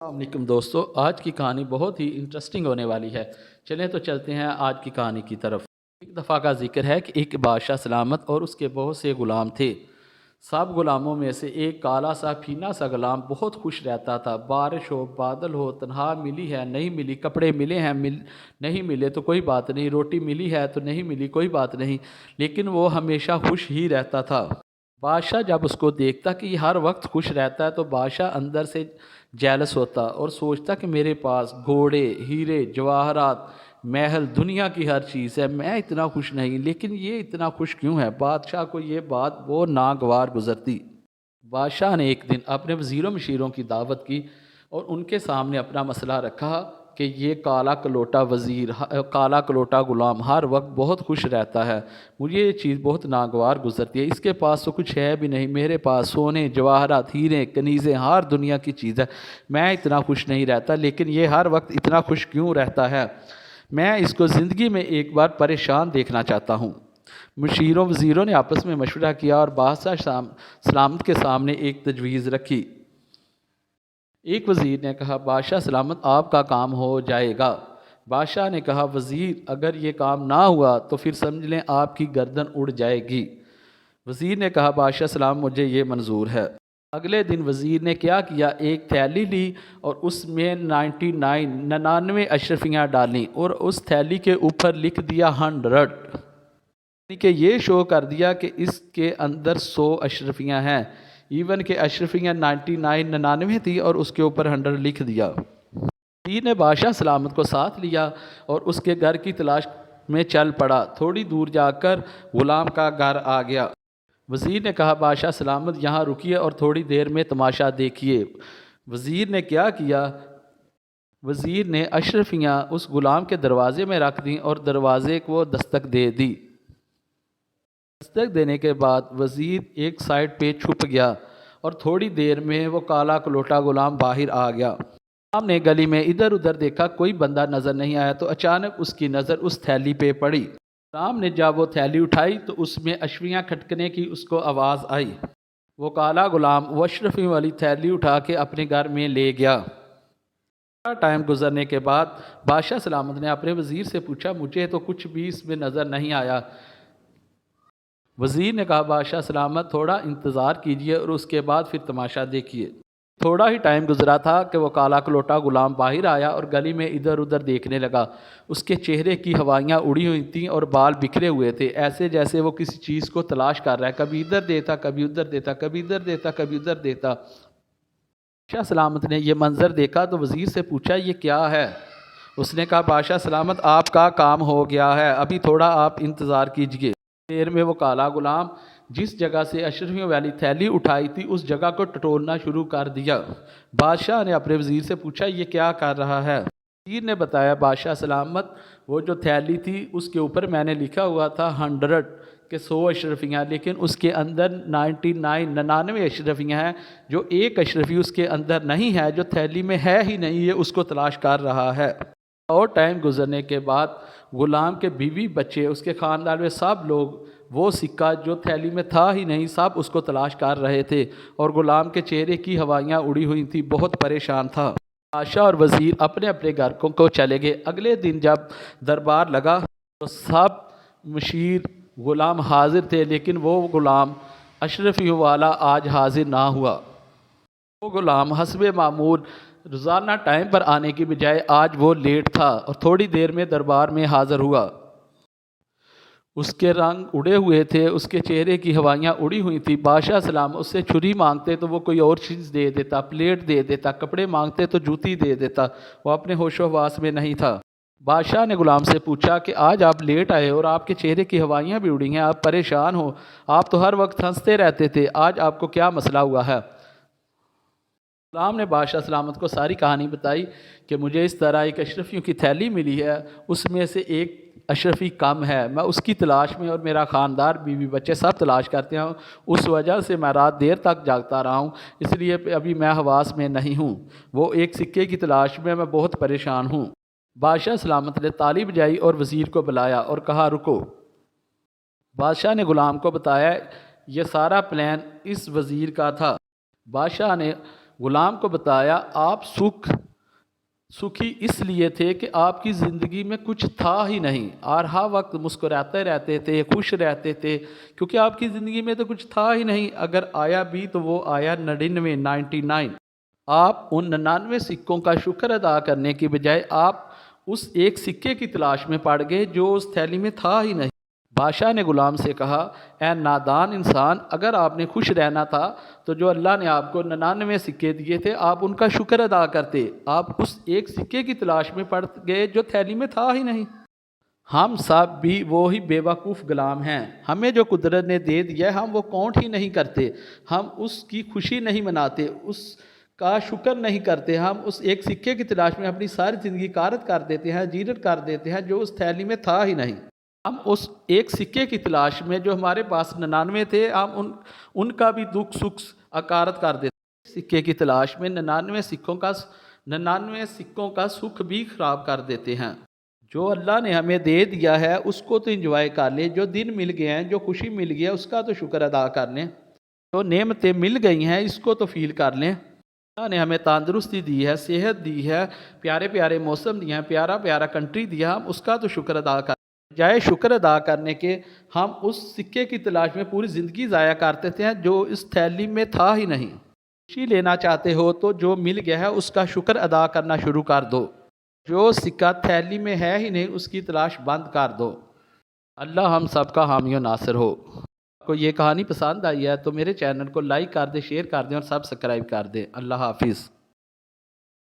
السلام علیکم دوستو، آج کی کہانی بہت ہی انٹرسٹنگ ہونے والی ہے۔ چلیں تو چلتے ہیں آج کی کہانی کی طرف۔ ایک دفعہ کا ذکر ہے کہ ایک بادشاہ سلامت اور اس کے بہت سے غلام تھے۔ سب غلاموں میں سے ایک کالا سا پھینا سا غلام بہت خوش رہتا تھا۔ بارش ہو، بادل ہو، تنخواہ ملی ہے نہیں ملی، کپڑے ملے ہیں نہیں ملے تو کوئی بات نہیں، روٹی ملی ہے تو نہیں ملی کوئی بات نہیں، لیکن وہ ہمیشہ خوش ہی رہتا تھا۔ بادشاہ جب اس کو دیکھتا کہ یہ ہر وقت خوش رہتا ہے تو بادشاہ اندر سے جیلس ہوتا اور سوچتا کہ میرے پاس گھوڑے، ہیرے، جواہرات، محل، دنیا کی ہر چیز ہے، میں اتنا خوش نہیں، لیکن یہ اتنا خوش کیوں ہے؟ بادشاہ کو یہ بات وہ ناگوار گزرتی۔ بادشاہ نے ایک دن اپنے وزیروں مشیروں کی دعوت کی اور ان کے سامنے اپنا مسئلہ رکھا کہ یہ کالا کلوٹا وزیر، کالا کلوٹا غلام ہر وقت بہت خوش رہتا ہے، مجھے یہ چیز بہت ناگوار گزرتی ہے، اس کے پاس تو کچھ ہے بھی نہیں، میرے پاس سونے، جواہرات، ہیرے، کنیزیں، ہر دنیا کی چیز ہے، میں اتنا خوش نہیں رہتا، لیکن یہ ہر وقت اتنا خوش کیوں رہتا ہے؟ میں اس کو زندگی میں ایک بار پریشان دیکھنا چاہتا ہوں۔ مشیروں وزیروں نے آپس میں مشورہ کیا اور بادشاہ سلامت کے سامنے ایک تجویز رکھی۔ ایک وزیر نے کہا، بادشاہ سلامت آپ کا کام ہو جائے گا۔ بادشاہ نے کہا، وزیر اگر یہ کام نہ ہوا تو پھر سمجھ لیں آپ کی گردن اڑ جائے گی۔ وزیر نے کہا، بادشاہ سلام مجھے یہ منظور ہے۔ اگلے دن وزیر نے کیا کیا، ایک تھیلی لی اور اس میں 99 اشرفیاں ڈالیں اور اس تھیلی کے اوپر لکھ دیا 100، یعنی کہ یہ شو کر دیا کہ اس کے اندر 100 اشرفیاں ہیں، ایون کہ اشرفیاں 99 تھی اور اس کے اوپر 100 لکھ دیا۔ وزیر نے بادشاہ سلامت کو ساتھ لیا اور اس کے گھر کی تلاش میں چل پڑا۔ تھوڑی دور جا کر غلام کا گھر آ گیا۔ وزیر نے کہا، بادشاہ سلامت یہاں رکیے اور تھوڑی دیر میں تماشا دیکھیے۔ وزیر نے کیا کیا، وزیر نے اشرفیاں اس غلام کے دروازے میں رکھ دیں اور دروازے کو دستک دے دی۔ دستک دینے کے بعد وزیر ایک سائڈ پہ چھپ گیا اور تھوڑی دیر میں وہ کالا کلوٹا غلام باہر آ گیا۔ غلام نے گلی میں ادھر ادھر دیکھا، کوئی بندہ نظر نہیں آیا تو اچانک اس کی نظر اس تھیلی پہ پڑی۔ غلام نے جب وہ تھیلی اٹھائی تو اس میں اشرفیاں کھٹکنے کی اس کو آواز آئی۔ وہ کالا غلام وہ اشرفیوں والی تھیلی اٹھا کے اپنے گھر میں لے گیا۔ تھوڑا ٹائم گزرنے کے بعد بادشاہ سلامت نے اپنے وزیر سے پوچھا، مجھے تو کچھ بھی اس میں نظر نہیں آیا۔ وزیر نے کہا، بادشاہ سلامت تھوڑا انتظار کیجیے اور اس کے بعد پھر تماشا دیکھیے۔ تھوڑا ہی ٹائم گزرا تھا کہ وہ کالا کلوٹا غلام باہر آیا اور گلی میں ادھر ادھر دیکھنے لگا۔ اس کے چہرے کی ہوائیاں اڑی ہوئی تھیں اور بال بکھرے ہوئے تھے، ایسے جیسے وہ کسی چیز کو تلاش کر رہا ہے، کبھی ادھر دیتا کبھی ادھر دیتا، کبھی ادھر دیتا کبھی ادھر دیتا۔ بادشاہ سلامت نے یہ منظر دیکھا تو وزیر سے پوچھا، یہ کیا ہے؟ اس نے کہا، بادشاہ سلامت آپ کا کام ہو گیا ہے، ابھی تھوڑا آپ انتظار کیجیے۔ دیر میں وہ کالا غلام جس جگہ سے اشرفیوں والی تھیلی اٹھائی تھی اس جگہ کو ٹٹولنا شروع کر دیا۔ بادشاہ نے اپنے وزیر سے پوچھا، یہ کیا کر رہا ہے؟ وزیر نے بتایا، بادشاہ سلامت وہ جو تھیلی تھی اس کے اوپر میں نے لکھا ہوا تھا 100 کہ 100 اشرفیاں، لیکن اس کے اندر 99 اشرفیاں ہیں، جو ایک اشرفی اس کے اندر نہیں ہے، جو تھیلی میں ہے ہی نہیں، یہ اس کو تلاش کر رہا ہے۔ اور ٹائم گزرنے کے بعد غلام کے بیوی بچے، اس کے خاندان میں سب لوگ وہ سکہ جو تھیلی میں تھا ہی نہیں، سب اس کو تلاش کر رہے تھے اور غلام کے چہرے کی ہوائیاں اڑی ہوئی تھیں، بہت پریشان تھا۔ بادشاہ اور وزیر اپنے اپنے گھر کو چلے گئے۔ اگلے دن جب دربار لگا تو سب مشیر غلام حاضر تھے، لیکن وہ غلام اشرفیوں والا آج حاضر نہ ہوا۔ وہ غلام حسب معمول روزانہ ٹائم پر آنے کی بجائے آج وہ لیٹ تھا اور تھوڑی دیر میں دربار میں حاضر ہوا۔ اس کے رنگ اڑے ہوئے تھے، اس کے چہرے کی ہوائیاں اڑی ہوئی تھی۔ بادشاہ سلام اس سے چھری مانگتے تو وہ کوئی اور چیز دے دیتا، پلیٹ دے دیتا، کپڑے مانگتے تو جوتی دے دیتا، وہ اپنے ہوش و حواس میں نہیں تھا۔ بادشاہ نے غلام سے پوچھا کہ آج آپ لیٹ آئے اور آپ کے چہرے کی ہوائیاں بھی اڑی ہیں، آپ پریشان ہو، آپ تو ہر وقت ہنستے رہتے تھے، آج آپ کو کیا مسئلہ ہوا ہے؟ غلام نے بادشاہ سلامت کو ساری کہانی بتائی کہ مجھے اس طرح ایک اشرفیوں کی تھیلی ملی ہے، اس میں سے ایک اشرفی کم ہے، میں اس کی تلاش میں اور میرا خاندان، بیوی بچے سب تلاش کرتے ہیں، اس وجہ سے میں رات دیر تک جاگتا رہا ہوں، اس لیے ابھی میں حواس میں نہیں ہوں، وہ ایک سکے کی تلاش میں بہت پریشان ہوں۔ بادشاہ سلامت نے تالی بجائی اور وزیر کو بلایا اور کہا، رکو۔ بادشاہ نے غلام کو بتایا، یہ سارا پلان اس وزیر کا تھا۔ بادشاہ نے غلام کو بتایا آپ سکھی اس لیے تھے کہ آپ کی زندگی میں کچھ تھا ہی نہیں، اور ہر وقت مسکراتے رہتے تھے، خوش رہتے تھے، کیونکہ آپ کی زندگی میں تو کچھ تھا ہی نہیں، اگر آیا بھی تو وہ آیا 99 آپ ان 99 سکوں کا شکر ادا کرنے کی بجائے آپ اس ایک سکے کی تلاش میں پڑ گئے جو اس تھیلی میں تھا ہی نہیں۔ بادشاہ نے غلام سے کہا، اے نادان انسان، اگر آپ نے خوش رہنا تھا تو جو اللہ نے آپ کو 99 سکے دیے تھے آپ ان کا شکر ادا کرتے، آپ اس ایک سکے کی تلاش میں پڑ گئے جو تھیلی میں تھا ہی نہیں۔ ہم سب بھی وہی بے وقوف غلام ہیں، ہمیں جو قدرت نے دے دیا ہے ہم وہ کاؤنٹ ہی نہیں کرتے، ہم اس کی خوشی نہیں مناتے، اس کا شکر نہیں کرتے، ہم اس ایک سکے کی تلاش میں اپنی ساری زندگی غارت کر دیتے ہیں، جیرت کر دیتے ہیں جو اس تھیلی میں تھا ہی نہیں۔ ہم اس ایک سکے کی تلاش میں جو ہمارے پاس 99 تھے ہم ان کا بھی دکھ سکھ اکارت کر دیتے، سکے کی تلاش میں 99 سکوں کا سکھ بھی خراب کر دیتے ہیں۔ جو اللہ نے ہمیں دے دیا ہے اس کو تو انجوائے کر لیں، جو دن مل گئے ہیں، جو خوشی مل گئی ہے اس کا تو شکر ادا کر لیں، جو نعمتیں مل گئی ہیں اس کو تو فیل کر لیں۔ اللہ نے ہمیں تندرستی دی ہے، صحت دی ہے، پیارے پیارے موسم دیا ہے، پیارا پیارا کنٹری دیا، ہم اس کا تو شکر ادا کر لیں۔ بجائے شکر ادا کرنے کے ہم اس سکے کی تلاش میں پوری زندگی ضائع کرتے تھے جو اس تھیلی میں تھا ہی نہیں۔ خوشی لینا چاہتے ہو تو جو مل گیا ہے اس کا شکر ادا کرنا شروع کر دو، جو سکہ تھیلی میں ہے ہی نہیں اس کی تلاش بند کر دو۔ اللہ ہم سب کا حامی و ناصر ہو۔ آپ کو یہ کہانی پسند آئی ہے تو میرے چینل کو لائک کر دیں، شیئر کر دیں اور سبسکرائب کر دیں۔ اللہ حافظ۔